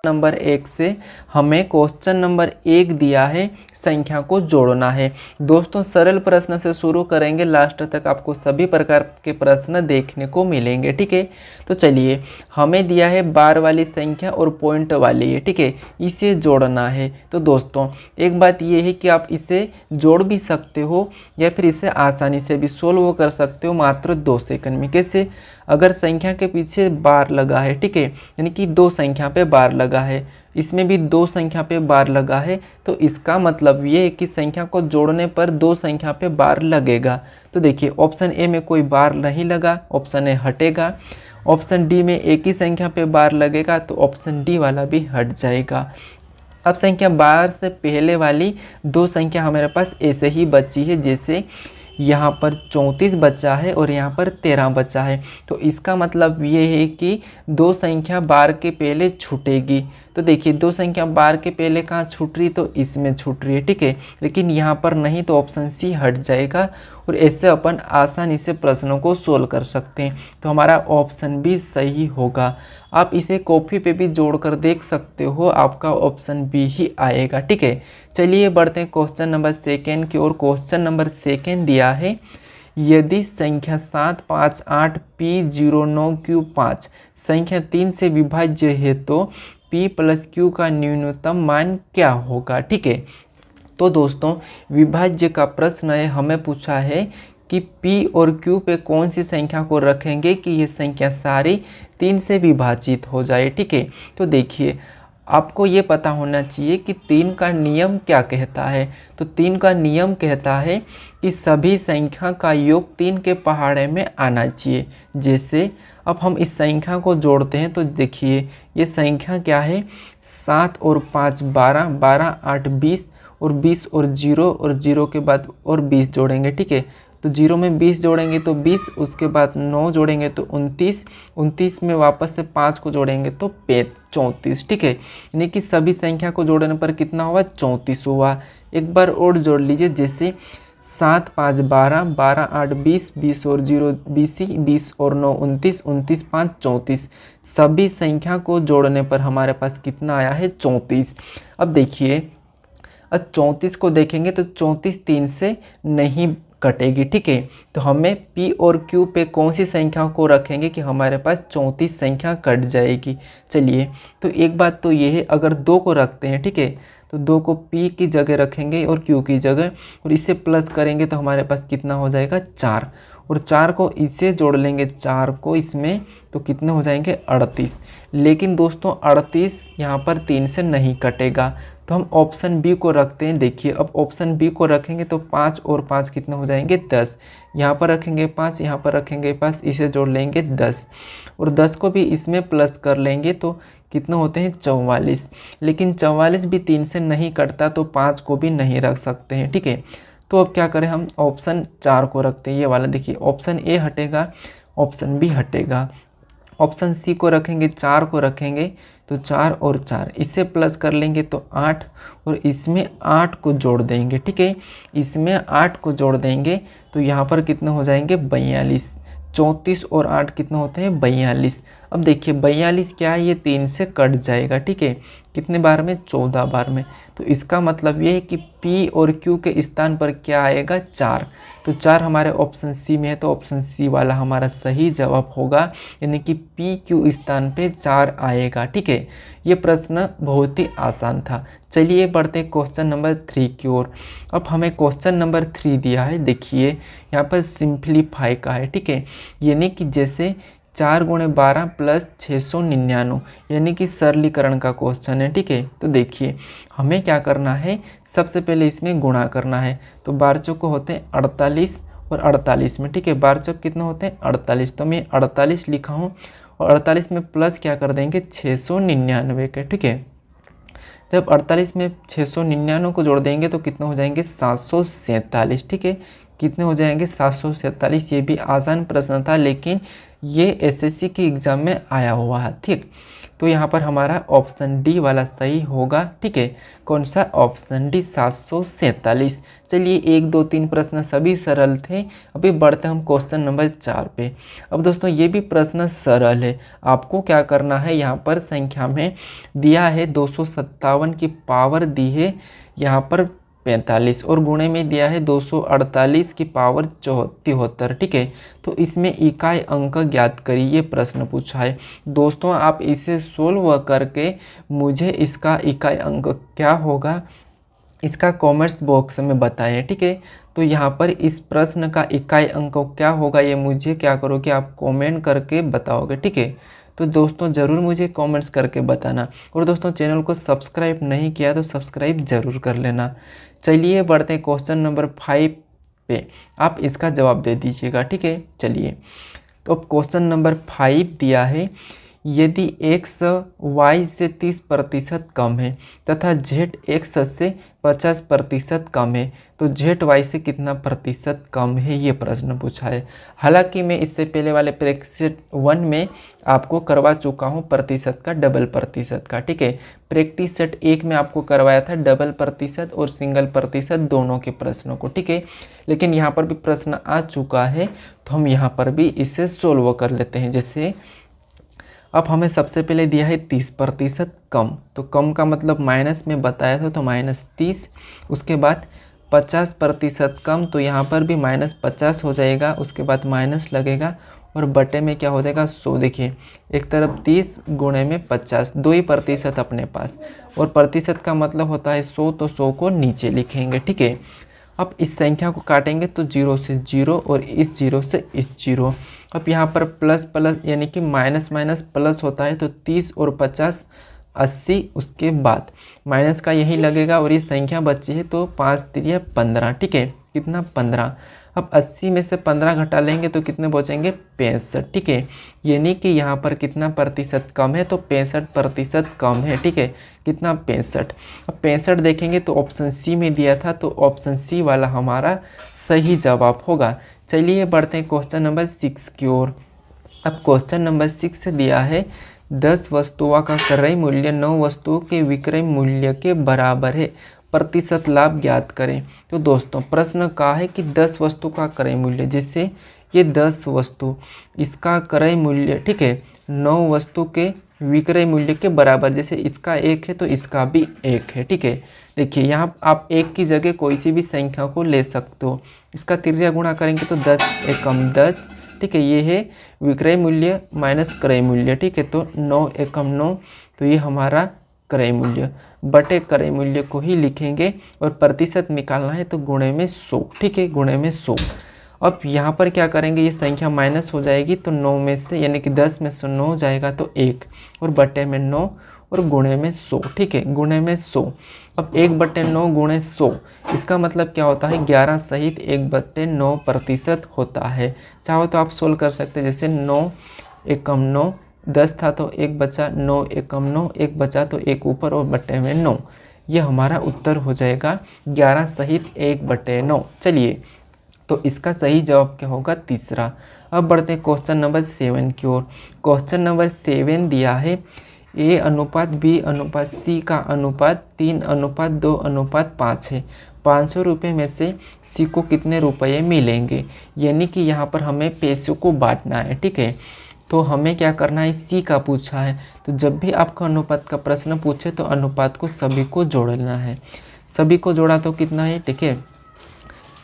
Number 1 से हमें question number 1 दिया है, संख्या को जोड़ना है। दोस्तों सरल प्रश्न से शुरू करेंगे, लास्ट तक आपको सभी प्रकार के प्रश्न देखने को मिलेंगे। ठीक है, तो चलिए, हमें दिया है बार वाली संख्या और पॉइंट वाली है। ठीक है, इसे जोड़ना है। तो दोस्तों एक बात ये है कि आप इसे जोड़ भी सकते हो या फिर इसे आसानी से भी सोल्व कर सकते हो मात्र 2 सेकंड में। कैसे? अगर संख्या के पीछे बार लगा है, ठीक है, यानी कि 2 संख्या पे बार लगा है, इसमें भी 2 संख्या पे बार लगा है, तो इसका मतलब ये है कि संख्या को जोड़ने पर 2 संख्या पे बार लगेगा। तो देखिए ऑप्शन ए में कोई बार नहीं लगा, ऑप्शन ए हटेगा। ऑप्शन डी में एक ही संख्या पे बार लगेगा, तो ऑप्शन डी वाला भी हट जाएगा। अब संख्या बार से पहले वाली 2 संख्या हमारे पास ऐसे ही बची है, जैसे यहाँ पर 34 बचा है और यहाँ पर 13 बचा है। तो इसका मतलब ये है कि 2 संख्या बार के पहले छूटेगी। तो देखिए 2 संख्या बार के पहले कहाँ छूट रही, तो इसमें छूट रही है। ठीक है, लेकिन यहाँ पर नहीं, तो ऑप्शन सी हट जाएगा और ऐसे अपन आसानी से प्रश्नों को सोल्व कर सकते हैं। तो हमारा ऑप्शन भी सही होगा। आप इसे कॉपी पे भी जोड़कर देख सकते हो, आपका ऑप्शन बी ही आएगा। ठीक है, चलिए बढ़ते हैं क्वेश्चन नंबर 2 की ओर। क्वेश्चन नंबर 2 दिया है, यदि संख्या 758P09Q5 संख्या 3 से विभाज्य है तो P + Q का न्यूनतम मान क्या होगा। ठीक है, तो दोस्तों विभाज्य का प्रश्न है, हमें पूछा है कि P और Q पे कौन सी संख्या को रखेंगे कि ये संख्या सारी 3 से विभाजित हो जाए। ठीक है, तो देखिए आपको ये पता होना चाहिए कि 3 का नियम क्या कहता है। तो 3 का नियम कहता है कि सभी संख्या का योग 3 के पहाड़े में आना चाहिए। जैसे अब हम इस संख्या को जोड़ते हैं, तो देखिए ये संख्या क्या है, 7 और 5 12, 12 8 20 और 20 और 0 के बाद और 20 जोड़ेंगे। ठीक है, तो 0 में 20 जोड़ेंगे तो 20, उसके बाद 9 जोड़ेंगे तो 29, 29 में वापस से 5 को जोड़ेंगे तो 34। ठीक है, यानी कि सभी संख्या को जोड़ने पर कितना हुआ, 34 हुआ। एक बार और जोड़ लीजिए, जैसे 7 5 12, 12 8 20, 20 और 0 20, 20 और 9 29, 29 5 34। सभी संख्या को जोड़ने पर हमारे पास कितना आया है, 34। अब देखिए, अब 34 को देखेंगे तो 34 3 से नहीं कटेगी। ठीक है, तो हमें P और Q पे कौन सी संख्या को रखेंगे कि हमारे पास 34 संख्या कट जाएगी। चलिए, तो एक बात तो ये है, अगर 2 को रखते हैं, ठीक है, तो 2 को P की जगह रखेंगे और Q की जगह, और इससे प्लस करेंगे तो हमारे पास कितना हो जाएगा, 4, और 4 को इससे जोड़ लेंगे, 4 को इसमें, तो कितने हो जाएंगे, 38। लेकिन दोस्तों 38 यहाँ पर 3 से नहीं कटेगा, तो हम ऑप्शन बी को रखते हैं। देखिए अब ऑप्शन बी को रखेंगे तो 5 और 5 कितने हो जाएंगे, 10। यहाँ पर रखेंगे 5, यहाँ पर रखेंगे 5, इसे जोड़ लेंगे 10, और 10 को भी इसमें प्लस कर लेंगे तो कितने होते हैं, 44। लेकिन 44 भी 3 से नहीं कटता, तो 5 को भी नहीं रख सकते हैं। ठीक है, तो अब क्या करें, हम ऑप्शन 4 को रखते हैं, ये वाला। देखिए ऑप्शन ए हटेगा, ऑप्शन बी हटेगा, ऑप्शन सी को रखेंगे, 4 को रखेंगे तो 4 और 4 इससे प्लस कर लेंगे तो 8, और इसमें 8 को जोड़ देंगे। ठीक है, इसमें 8 को जोड़ देंगे तो यहाँ पर कितने हो जाएंगे, 42। 34 और 8 कितने होते हैं, 42। अब देखिए 42 क्या है, ये 3 से कट जाएगा। ठीक है, कितने बार में, 14 बार में। तो इसका मतलब ये है कि P और Q के स्थान पर क्या आएगा, 4। तो 4 हमारे ऑप्शन सी में है, तो ऑप्शन सी वाला हमारा सही जवाब होगा, यानी कि P Q स्थान पे 4 आएगा। ठीक है, ये प्रश्न बहुत ही आसान था। चलिए बढ़ते हैं क्वेश्चन नंबर 3 की ओर। अब हमें क्वेश्चन नंबर 3 दिया है, देखिए यहाँ पर सिंप्लीफाई का है। ठीक है, यानी कि जैसे 4 × 12 + 699, यानी कि सरलीकरण का क्वेश्चन है। ठीक है, तो देखिए हमें क्या करना है, सबसे पहले इसमें गुणा करना है। तो 12 चौको होते हैं 48 और 48 में, ठीक है, 12 चौक कितने होते हैं, 48। तो मैं 48 लिखा हूँ, और 48 में प्लस क्या कर देंगे, 699 के। ठीक है, जब 48 में 699 को जोड़ देंगे तो कितने हो जाएंगे, 747। ठीक है, कितने हो जाएंगे, 747। ये भी आसान प्रश्न था, लेकिन ये एसएससी के एग्ज़ाम में आया हुआ है। ठीक, तो यहाँ पर हमारा ऑप्शन डी वाला सही होगा। ठीक है, कौन सा? Option D 747। चलिए 1 2 3 प्रश्न सभी सरल थे। अभी बढ़ते हम क्वेश्चन नंबर 4 पे। अब दोस्तों ये भी प्रश्न सरल है। आपको क्या करना है, यहाँ पर संख्या में दिया है 257 की पावर दी है यहाँ पर 45 और गुणे में दिया है 248 की पावर 74। ठीक है, तो इसमें इकाई अंक ज्ञात करिए, ये प्रश्न पूछा है। दोस्तों आप इसे सोल्व करके मुझे इसका इकाई अंक क्या होगा इसका कमेंट्स बॉक्स में बताएं। ठीक है, तो यहाँ पर इस प्रश्न का इकाई अंक क्या होगा ये मुझे क्या करोगे, आप कमेंट करके बताओगे। ठीक है, तो दोस्तों ज़रूर मुझे कमेंट्स करके बताना। और दोस्तों चैनल को सब्सक्राइब नहीं किया तो सब्सक्राइब ज़रूर कर लेना। चलिए बढ़ते हैं क्वेश्चन नंबर 5 पे, आप इसका जवाब दे दीजिएगा। ठीक है, चलिए तो अब क्वेश्चन नंबर 5 दिया है, यदि x y से 30% कम है तथा z x से 50% कम है तो z y से कितना प्रतिशत कम है, ये प्रश्न पूछा है। हालांकि मैं इससे पहले वाले प्रैक्टिस 1 में आपको करवा चुका हूँ प्रतिशत का, डबल प्रतिशत का। ठीक है, प्रैक्टिस सेट 1 में आपको करवाया था डबल प्रतिशत और सिंगल प्रतिशत दोनों के प्रश्नों को। ठीक है, लेकिन यहाँ पर भी प्रश्न आ चुका है तो हम यहाँ पर भी इसे सोल्व कर लेते हैं। जैसे अब हमें सबसे पहले दिया है 30% कम, तो कम का मतलब माइनस में बताया था तो -30। उसके बाद 50% कम, तो यहाँ पर भी -50 हो जाएगा, उसके बाद माइनस लगेगा और बटे में क्या हो जाएगा 100। देखिए एक तरफ 30 गुणे में 50, 2 ही प्रतिशत अपने पास, और प्रतिशत का मतलब होता है 100, तो 100 को नीचे लिखेंगे। ठीक है, अब इस संख्या को काटेंगे तो 0 से 0 और इस 0 से इस 0। अब यहाँ पर प्लस प्लस यानी कि माइनस माइनस प्लस होता है, तो 30 और 50 80, उसके बाद माइनस का यही लगेगा और ये संख्या बची है तो 5 3 15। ठीक है, कितना 15। अब 80 में से 15 घटा लेंगे तो कितने बचेंगे 65। ठीक है, यानी कि यहाँ पर कितना प्रतिशत कम है, तो 65% कम है। ठीक है, कितना 65। अब 65 देखेंगे तो ऑप्शन सी में दिया था, तो ऑप्शन सी वाला हमारा सही जवाब होगा। चलिए बढ़ते हैं क्वेश्चन नंबर 6 की ओर। अब क्वेश्चन नंबर 6 दिया है 10 वस्तुओं का क्रय मूल्य 9 वस्तुओं के विक्रय मूल्य के बराबर है, प्रतिशत लाभ ज्ञात करें। तो दोस्तों प्रश्न का है कि 10 वस्तु का क्रय मूल्य, जिससे ये 10 वस्तु इसका क्रय मूल्य, ठीक है, 9 वस्तु के विक्रय मूल्य के बराबर, जैसे इसका 1 है तो इसका भी 1 है। ठीक है, देखिए यहाँ आप 1 की जगह कोई सी भी संख्या को ले सकते हो, इसका तिर्या गुणा करेंगे तो 10 एकम 10। ठीक है, ये है विक्रय मूल्य माइनस क्रय मूल्य। ठीक है, तो 9 एकम 9, तो ये हमारा क्रय मूल्य बटे क्रय मूल्य को ही लिखेंगे और प्रतिशत निकालना है तो गुणे में 100। ठीक है, गुणे में 100। अब यहाँ पर क्या करेंगे, ये संख्या माइनस हो जाएगी तो 9 में से यानी कि 10 में से 9 जाएगा तो 1 और बटे में 9 और गुणे में 100। ठीक है, गुणे में 100। अब 1/9 गुणे 100, इसका मतलब क्या होता है 11 सहित 1/9 प्रतिशत होता है। चाहो तो आप सोल्व कर सकते हैं, जैसे 9 एकम 9, 10 था तो 1 बचा, 9 एकम 9, 1 बचा तो 1 ऊपर और बटे में 9। ये हमारा उत्तर हो जाएगा 11 सहित 1/9। चलिए तो इसका सही जवाब क्या होगा, तीसरा। अब बढ़ते हैं क्वेश्चन नंबर 7 की ओर। क्वेश्चन नंबर 7 दिया है A अनुपात B अनुपात C का अनुपात 3:2:5 है। 500 रुपये में से C को कितने रुपये मिलेंगे, यानी कि यहाँ पर हमें पैसों को बांटना है। ठीक है, तो हमें क्या करना है, C का पूछा है, तो जब भी आपका अनुपात का प्रश्न पूछे तो अनुपात को सभी को जोड़ना है। सभी को जोड़ा तो कितना है, ठीक है,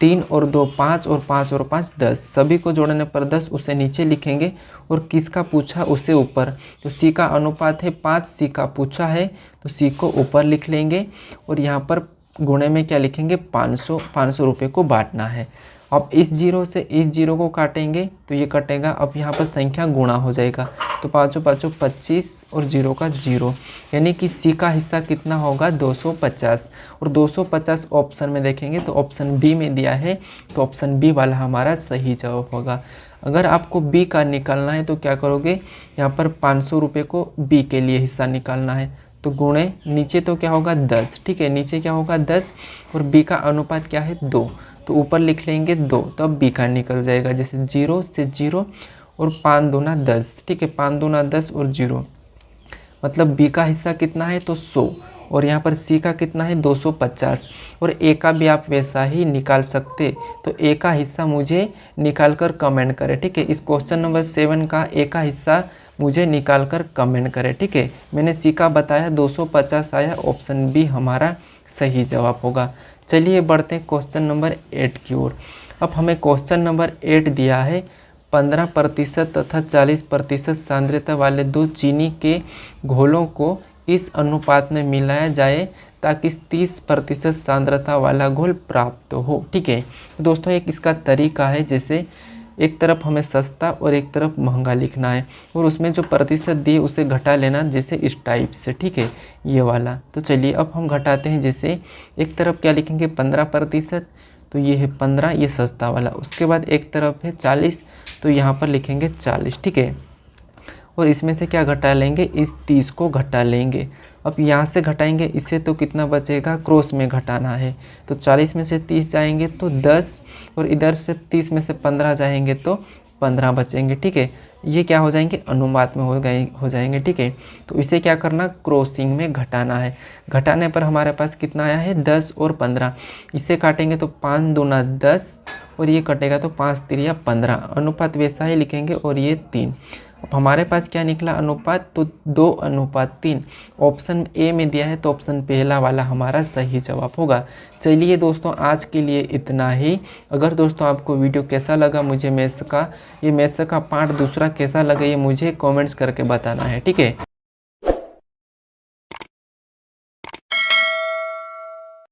3 और 2 5 और 5 और 5 10, सभी को जोड़ने पर 10, उसे नीचे लिखेंगे और किसका पूछा उसे ऊपर। तो C का अनुपात है 5, C का पूछा है तो C को ऊपर लिख लेंगे और यहाँ पर गुणे में क्या लिखेंगे 500, 500 रुपये को बांटना है। अब इस 0 से इस 0 को काटेंगे तो ये कटेगा, अब यहाँ पर संख्या गुणा हो जाएगा तो 5 5 25 और 0 का 0, यानी कि C का हिस्सा कितना होगा 250। और 250 ऑप्शन में देखेंगे तो ऑप्शन बी में दिया है, तो ऑप्शन बी वाला हमारा सही जवाब होगा। अगर आपको बी का निकालना है तो क्या करोगे, यहाँ पर 500 रुपये को बी के लिए हिस्सा निकालना है तो गुणे नीचे तो क्या होगा 10। ठीक है, नीचे क्या होगा 10 और बी का अनुपात क्या है 2, तो ऊपर लिख लेंगे 2, तो अब बी का निकल जाएगा, जैसे 0 से 0 और 5 दूना 10, ठीक है, 5 दूना 10 और 0, मतलब बी का हिस्सा कितना है तो 100, और यहाँ पर सी का कितना है 250, और ए का भी आप वैसा ही निकाल सकते। तो ए का हिस्सा मुझे निकाल कर कमेंट करें, ठीक है। इस क्वेश्चन नंबर 7 का ए का हिस्सा मुझे निकाल कर कमेंट करें, ठीक है। मैंने सी का बताया 250 आया, ऑप्शन बी हमारा सही जवाब होगा। चलिए बढ़ते हैं क्वेश्चन नंबर 8 की ओर। अब हमें क्वेश्चन नंबर 8 दिया है 15% तथा 40% सांद्रता वाले दो चीनी के घोलों को इस अनुपात में मिलाया जाए ताकि 30% सांद्रता वाला घोल प्राप्त हो, ठीक है। तो दोस्तों एक इसका तरीका है, जैसे एक तरफ हमें सस्ता और एक तरफ महंगा लिखना है, और उसमें जो प्रतिशत दिए उसे घटा लेना, जैसे इस टाइप से, ठीक है, ये वाला। तो चलिए अब हम घटाते हैं। जैसे एक तरफ क्या लिखेंगे 15%, तो ये है 15, ये सस्ता वाला। उसके बाद एक तरफ है 40, तो यहाँ पर लिखेंगे 40, ठीक है। और इसमें से क्या घटा लेंगे, इस 30 को घटा लेंगे। अब यहाँ से घटाएंगे इससे तो कितना बचेगा, क्रॉस में घटाना है, तो 40 में से 30 जाएंगे तो 10, और इधर से 30 में से 15 जाएंगे तो 15 बचेंगे, ठीक है। ये क्या हो जाएंगे, अनुपात में हो जाएंगे, ठीक है। तो इसे क्या करना, क्रॉसिंग में घटाना है। घटाने पर हमारे पास कितना आया है 10 और 15, इसे काटेंगे तो 5 दूना 10, और ये कटेगा तो 5 तिरिया 15, अनुपात वैसा ही लिखेंगे, और ये 3। अब हमारे पास क्या निकला अनुपात, तो 2:3। ऑप्शन ए में दिया है तो ऑप्शन पहला वाला हमारा सही जवाब होगा। चलिए दोस्तों आज के लिए इतना ही। अगर दोस्तों आपको वीडियो कैसा लगा, मुझे मैथ्स का पार्ट दूसरा कैसा लगा, ये मुझे कमेंट्स करके बताना है, ठीक है।